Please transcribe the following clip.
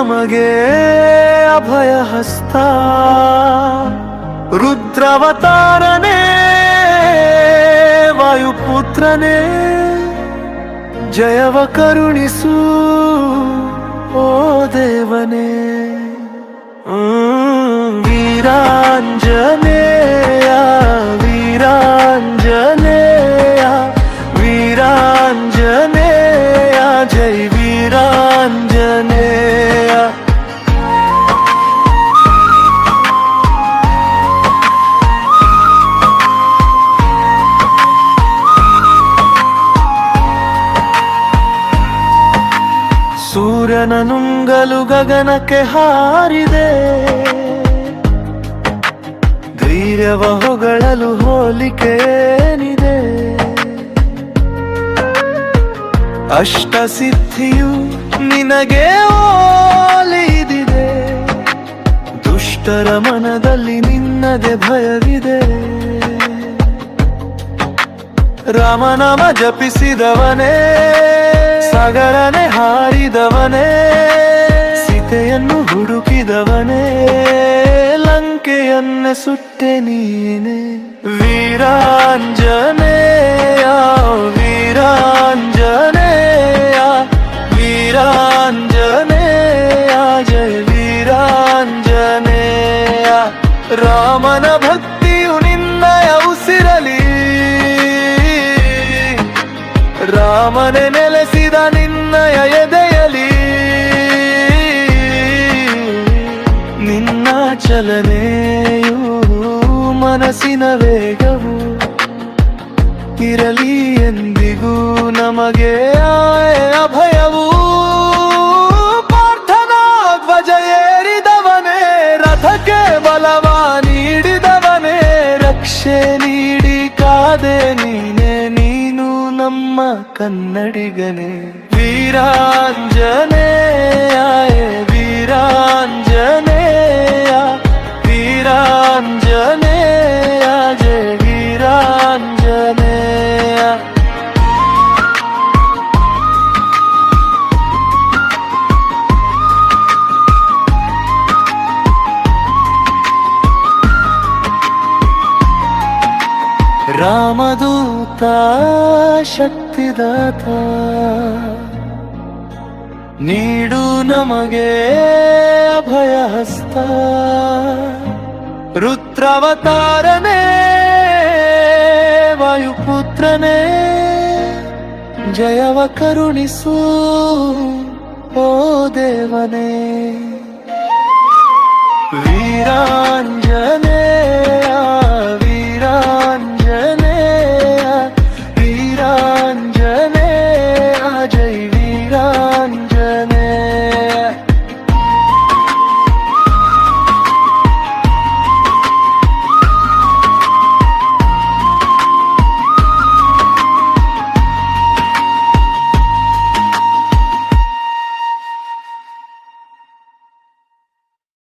ನಮಗೆ ಅಭಯ ಹಸ್ತ ರುದ್ರಾವತಾರನೇ ವಾಯುಪುತ್ರನೇ ಜಯವ ಕರುಣಿಸು ಓ ದೇವನೇ ವೀರಾಂಜನೇಯ ವೀರಾಂಜನೇಯ ವೀರಾಂಜನೇಯ ಜೈ ವೀರಾಂಜನೇಯ ಸೂರ್ಯನ ನುಂಗಲು ಗಗನಕ್ಕೆ ಹಾರಿದೆ ಧೈರ್ಯವ ಹೊಗಳಲು ಹೋಲಿಕೆಯೇನಿದೆ ಅಷ್ಟಸಿದ್ಧಿಯು ನಿನಗೆ ಓಲಿದಿದೆ ದುಷ್ಟರ ಮನದಲ್ಲಿ ನಿನ್ನದೆ ಭಯವಿದೆ ರಾಮನಾಮ ಜಪಿಸಿದವನೇ ಸಾಗರನೆ ಹಾರಿದವನೇ ಸೀತೆಯನ್ನು ಹುಡುಕಿದವನೇ ಲಂಕೆಯನ್ನೇ ಸುಟ್ಟೆ ನೀನೆ ವೀರಾಂಜನೇಯ ವೀರಾಂಜನೇಯ ವೀರಾಂಜನೇಯ ಜಯ ವೀರಾಂಜನೇಯ ರಾಮನ ಭಕ್ತಿಯು ನಿನ್ನಯ ಉಸಿರಲಿ ರಾಮನೆ ನೆಲೆಸಿದ ನಿನ್ನಯ ಎದೆಯಲಿ ನಿನ್ನ ಚಲನೆಯು ಮನಸ್ಸಿನ ವೇಗವು ಇರಲಿ ಎಂದಿಗೂ ನಮಗೆ ಅಭಯವು ಪ್ರಾರ್ಥನಾ ಧ್ವಜ ಏರಿದವನೇ ರಥಕ್ಕೆ ಬಲವ ನೀಡಿದವನೇ ರಕ್ಷೆ ನೀಡಿ ಕಾದೆ ನೀನೆ ನೀನು ನಮ್ಮ ಕನ್ನಡಿಗನೇ ವೀರಾಂಜನೇಯ ವೀರಾಂಜನೇಯ ವೀರಾಂಜನೇಯ ಜಯ ವೀರಾಂಜನೇಯ ರಾಮದೂತ ಶಕ್ತಿದಾತ ನೀಡು ನಮಗೆ ಅಭಯ ಹಸ್ತ ರುದ್ರಾವತಾರನೇ ವಾಯುಪುತ್ರನೇ ಜಯವ ಕರುಣಿಸು ಓ ದೇವನೇ ವೀರಾಂಜನೇಯ ವೀರಾಂಜನೇಯ ವೀರಾಂಜನೇಯ ಜೈ ವೀರಾಂಜನೇಯ